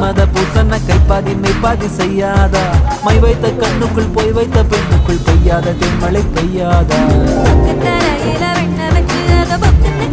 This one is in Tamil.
மன்மத பூசன கைப்பாதி மெய்ப்பாதி செய்யாதா மை வைத்த கண்ணுக்குள் போய் வைத்த பெண்ணுக்குள் பெய்யாத தென்மழை பெய்யாதா தரையில வெண்ண வச்சு அத பொத்துன்னு